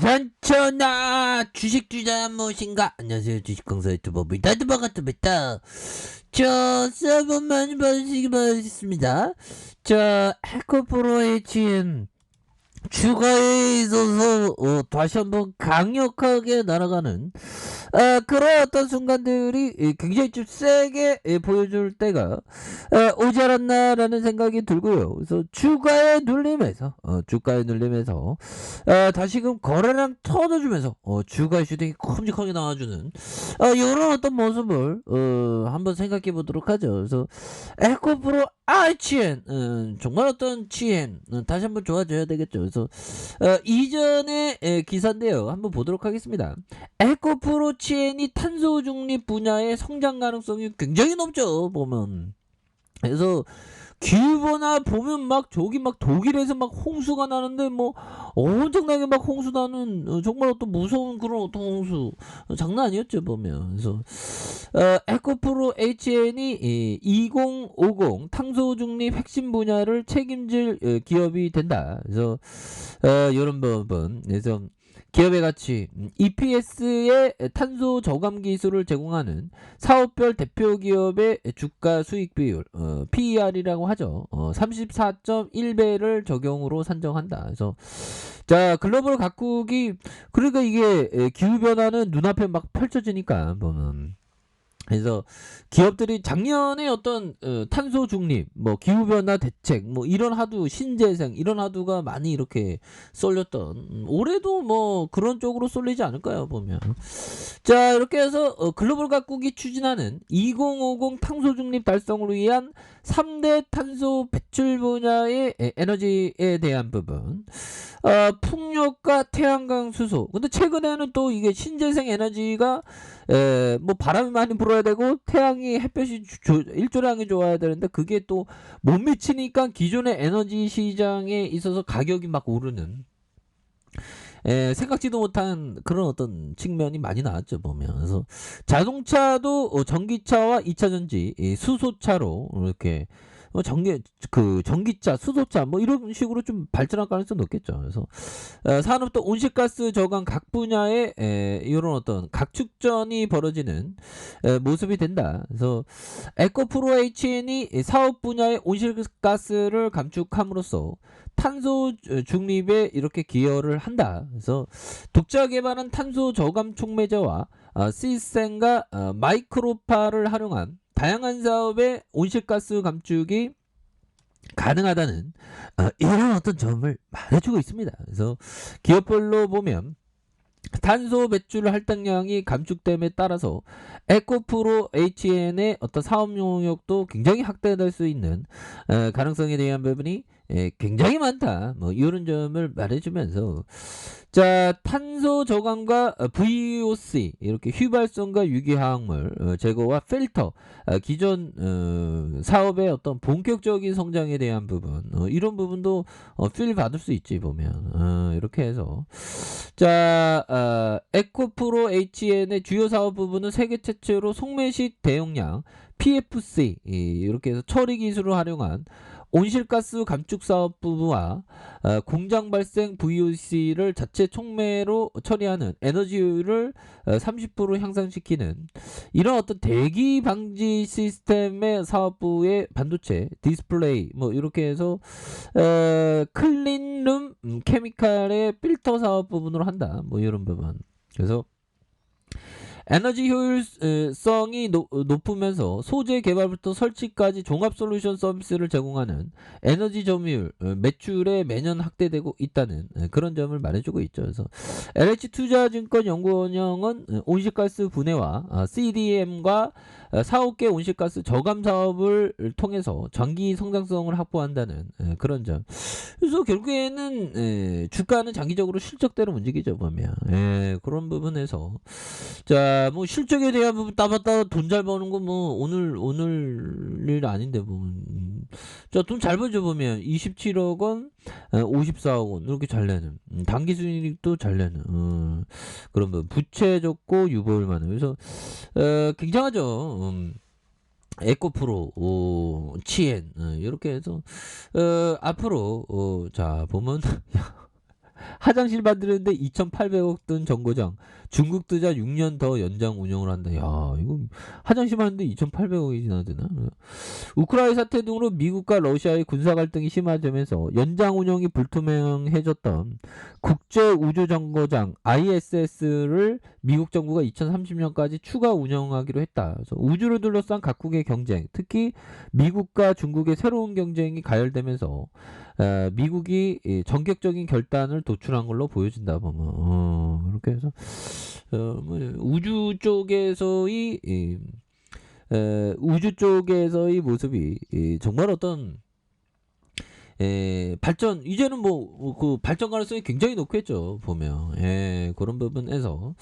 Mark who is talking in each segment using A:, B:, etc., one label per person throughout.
A: 산천아 주식 투자 무엇인가. 안녕하세요, 주식강사 유튜버 미다드바가트입니다. 서버 많이 받으시기 바라겠습니다. 에코프로의 GM 주가에 있어서 다시 한번 강력하게 날아가는 그런 어떤 순간들이 굉장히 좀 세게 보여줄 때가 오지 않았나라는 생각이 들고요. 그래서 주가의 눌림에서 다시금 거래량 터져주면서 주가 슈팅이 큼직하게 나와주는 이런 어떤 모습을 한번 생각해 보도록 하죠. 그래서 에코프로 IGN 정말 어떤 GN 다시 한번 좋아져야 되겠죠. 그래서 이전의 기사인데요, 한번 보도록 하겠습니다. 에코프로 GN이 탄소 중립 분야의 성장 가능성이 굉장히 높죠, 보면. 그래서 기후변화 보면 막 저기 막 독일에서 막 홍수가 나는데 뭐 엄청나게 막 홍수 나는 정말 어떤 무서운 그런 어떤 홍수 장난 아니었죠, 보면. 그래서 에코프로 HN이 2050 탄소 중립 핵심 분야를 책임질 기업이 된다. 그래서 이런 부분, 그래서 기업의 가치, EPS의 탄소 저감 기술을 제공하는 사업별 대표 기업의 주가 수익 비율, PER이라고 하죠. 34.1배를 적용으로 산정한다. 그래서 글로벌 각국이, 그러니까 이게 기후 변화는 눈앞에 막 펼쳐지니까 보면. 그래서 기업들이 작년에 어떤 탄소 중립, 뭐 기후 변화 대책, 뭐 이런 하두, 신재생 이런 하두가 많이 이렇게 쏠렸던, 올해도 뭐 그런 쪽으로 쏠리지 않을까요, 보면. 이렇게 해서 글로벌 각국이 추진하는 2050 탄소 중립 달성을 위한 3대 탄소 배출 분야의 에너지에 대한 부분, 풍력과 태양광 수소. 근데 최근에는 또 이게 신재생 에너지가 뭐 바람이 많이 불어야 되고 태양이 햇볕이 일조량이 좋아야 되는데 그게 또 못 미치니까 기존의 에너지 시장에 있어서 가격이 막 오르는, 생각지도 못한 그런 어떤 측면이 많이 나왔죠, 보면. 그래서 자동차도 전기차와 2차 전지, 수소차로 이렇게 전기차, 수소차 뭐 이런 식으로 좀 발전할 가능성이 높겠죠. 그래서 산업도 온실가스 저감 각 분야에 이런 어떤 각축전이 벌어지는 모습이 된다. 그래서 에코프로 HN이 사업 분야의 온실가스를 감축함으로써 탄소 중립에 이렇게 기여를 한다. 그래서 독자 개발한 탄소 저감 촉매제와 시스템과 마이크로파를 활용한 다양한 사업의 온실가스 감축이 가능하다는 이런 어떤 점을 말해주고 있습니다. 그래서 기업별로 보면 탄소 배출 할당량이 감축됨에 따라서 에코프로 HN의 어떤 사업 용역도 굉장히 확대될 수 있는 가능성에 대한 부분이 굉장히 많다. 뭐 이런 점을 말해주면서 탄소 저감과 VOC 이렇게 휘발성과 유기화학물 제거와 필터, 기존 사업의 어떤 본격적인 성장에 대한 부분, 이런 부분도 필 받을 수 있지, 보면. 이렇게 해서 에코프로 HN의 주요 사업 부분은 세계 최초로 속매식 대용량 PFC 이렇게 해서 처리 기술을 활용한 온실가스 감축 사업 부와 공장 발생 VOC를 자체 촉매로 처리하는 에너지 효율을 30% 향상시키는 이런 어떤 대기 방지 시스템의 사업부의 반도체, 디스플레이 뭐 이렇게 해서 클린룸 케미칼의 필터 사업 부분으로 한다. 뭐 이런 부분. 그래서 에너지 효율성이 높으면서 소재 개발부터 설치까지 종합 솔루션 서비스를 제공하는 에너지 점유율, 매출에 매년 확대되고 있다는 그런 점을 말해주고 있죠. 그래서 LH투자증권 연구원형은 온실가스 분해와 CDM과 4-5개 온실가스 저감 사업을 통해서 장기 성장성을 확보한다는 그런 점. 그래서 결국에는 주가는 장기적으로 실적대로 움직이죠, 보면. 그런 부분에서 뭐 실적에 대한 부분 따봤다 돈 잘 버는 거 뭐 오늘 일 아닌데 보면. 돈 잘 벌죠, 보면. 27억 원, 54억 원 이렇게 잘 내는, 단기 수익도 잘 내는 그런 부분. 부채 적고 유보율 많은. 그래서 굉장하죠. 에코프로, 치엔 이렇게 해서 앞으로 보면 화장실 만드는데 2,800억 든 정거장. 중국 투자 6년 더 연장 운영을 한다. 야, 이거 화장실 만드는데 2,800억이 지나되나? 우크라이나 사태 등으로 미국과 러시아의 군사 갈등이 심화되면서 연장 운영이 불투명해졌던 국제 우주 정거장 ISS를 미국 정부가 2030년까지 추가 운영하기로 했다. 그래서 우주를 둘러싼 각국의 경쟁, 특히 미국과 중국의 새로운 경쟁이 가열되면서 미국이 전격적인 결단을 도출한 걸로 보여진다 보면 그렇게 해서 뭐 우주 쪽에서의 모습이 정말 어떤 발전 이제는 뭐 그 발전 가능성이 굉장히 높겠죠 보면 그런 부분에서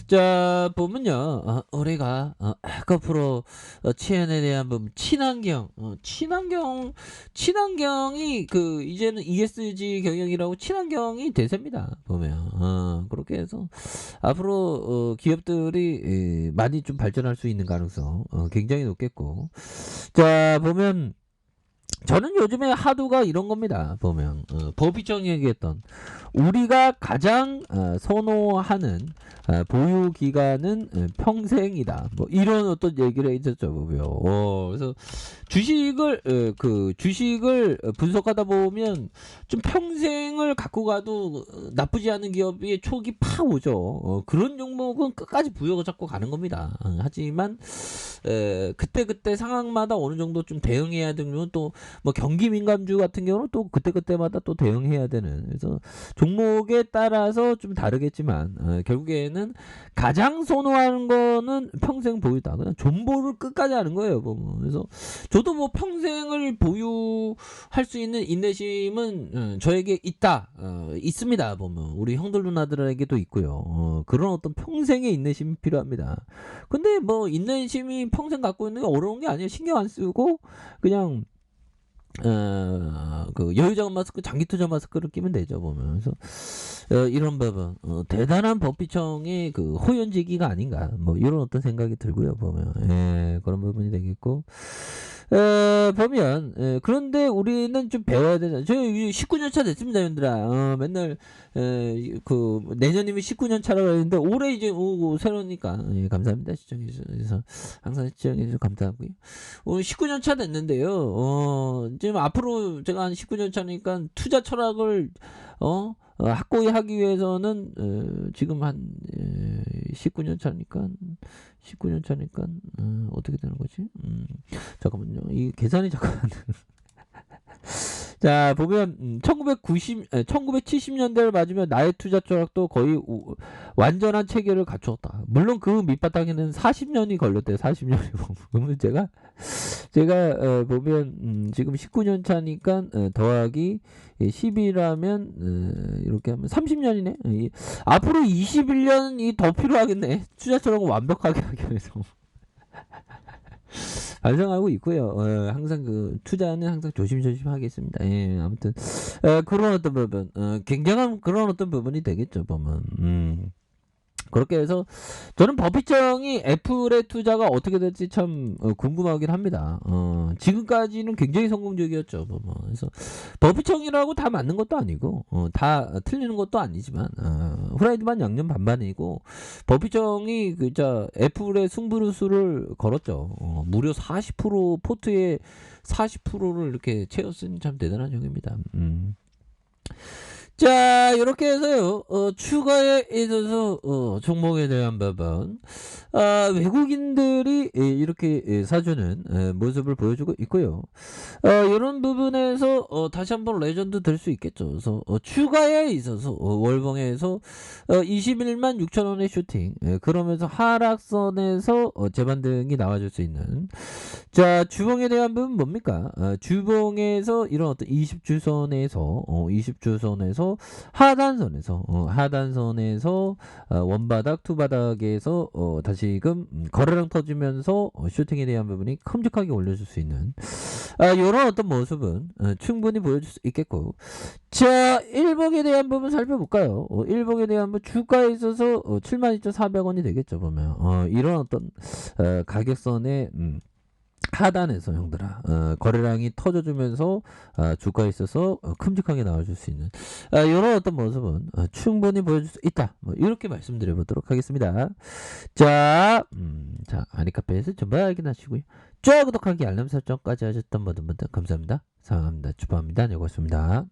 A: 자 보면요 우리가 에코프로 치안에 대한 부분 친환경이 그 이제는 ESG 경영이라고 친환경이 대세입니다 보면 그렇게 해서 앞으로 기업들이 많이 좀 발전할 수 있는 가능성 굉장히 높겠고 자 보면 저는 요즘에 하도가 이런 겁니다. 보면 법이정이 얘기했던 우리가 가장 선호하는 보유 기간은 평생이다. 뭐 이런 어떤 얘기를 해줬죠, 보면. 그래서 주식을 분석하다 보면 좀 평생을 갖고 가도 나쁘지 않은 기업이 초기 팍 오죠. 그런 종목은 끝까지 부여가 잡고 가는 겁니다. 하지만 그때 상황마다 어느 정도 좀 대응해야 되는 또 뭐 경기 민감주 같은 경우는 또 그때마다 또 대응해야 되는 그래서 종목에 따라서 좀 다르겠지만 결국에는 가장 선호하는 거는 평생 보유다. 그냥 존버를 끝까지 하는 거예요. 보면. 그래서 저도 뭐 평생을 보유할 수 있는 인내심은 저에게 있습니다. 보면 우리 형들 누나들에게도 있고요. 그런 어떤 평생의 인내심이 필요합니다. 근데 뭐 인내심이 평생 갖고 있는 게 어려운 게 아니에요. 신경 안 쓰고 그냥 그 여유자금 마스크, 장기 투자 마스크를 끼면 되죠 보면. 그래서 이런 부분 대단한 법비청의 그 호연지기가 아닌가 뭐 이런 어떤 생각이 들고요 보면 그런 부분이 되겠고 보면 그런데 우리는 좀 배워야 되잖아. 저 19년 차 됐습니다 형들아. 맨날 그 내년이면 19년 차라고 했는데 올해 이제 오고 새로니까 감사합니다 시청해주셔서 항상 시청해주셔서 감사하고요. 오늘 19년 차 됐는데요. 지금 앞으로 제가 한 19년 차니까 투자 철학을 확고히 하기 위해서는 지금 한 19년 차니까 어떻게 되는 거지? 잠깐만요. 이 계산이 잠깐 자 보면 1970년대를 맞으면 나의 투자 철학도 거의 완전한 체계를 갖추었다. 물론 그 밑바닥에는 40년이 걸렸대요. 40년이 보면 제가 보면 지금 19년 차니까 더하기 10이라면 이렇게 하면 30년이네. 앞으로 21년이 더 필요하겠네. 투자 철학을 완벽하게 하기 위해서. 반성하고 있고요. 항상 그 투자는 항상 조심조심 하겠습니다. 아무튼 그런 어떤 부분, 굉장한 그런 어떤 부분이 되겠죠. 보면. 그렇게 해서 저는 법비청이 애플의 투자가 어떻게 될지 참 궁금하긴 합니다. 지금까지는 굉장히 성공적이었죠. 뭐. 그래서 법비청이라고 다 맞는 것도 아니고 다 틀리는 것도 아니지만 후라이드만 양념 반반이고 법비청이 그저 애플의 승부수를 걸었죠. 무려 40% 포트에 40%를 이렇게 채웠으니 참 대단한 형입니다. 자, 이렇게 해서요, 추가에 있어서, 종목에 대한 부분, 외국인들이 이렇게 사주는 모습을 보여주고 있고요. 이런 부분에서, 다시 한번 레전드 될 수 있겠죠. 그래서, 추가에 있어서, 월봉에서, 21만 6천원의 슈팅, 그러면서 하락선에서, 재반등이 나와줄 수 있는. 자, 주봉에 대한 부분 뭡니까? 주봉에서 이런 어떤 20주선에서, 하단선에서 원바닥 투바닥에서 다시금 거래량 터지면서 슈팅에 대한 부분이 큼직하게 올려줄 수 있는 이런 어떤 모습은 충분히 보여줄 수 있겠고 자 일봉에 대한 부분 살펴볼까요? 일봉에 대한 부분 주가에 있어서 72,400원이 되겠죠 보면 이런 어떤 가격선에 하단에서 형들아 거래량이 터져주면서 주가에 있어서 큼직하게 나와줄 수 있는 이런 어떤 모습은 충분히 보여줄 수 있다. 뭐 이렇게 말씀드려 보도록 하겠습니다. 자 아니카페에서 전부 확인하시고요. 좋아요, 구독하기, 알람 설정까지 하셨던 모든 분들 감사합니다. 사랑합니다. 축복합니다. 네, 고맙습니다.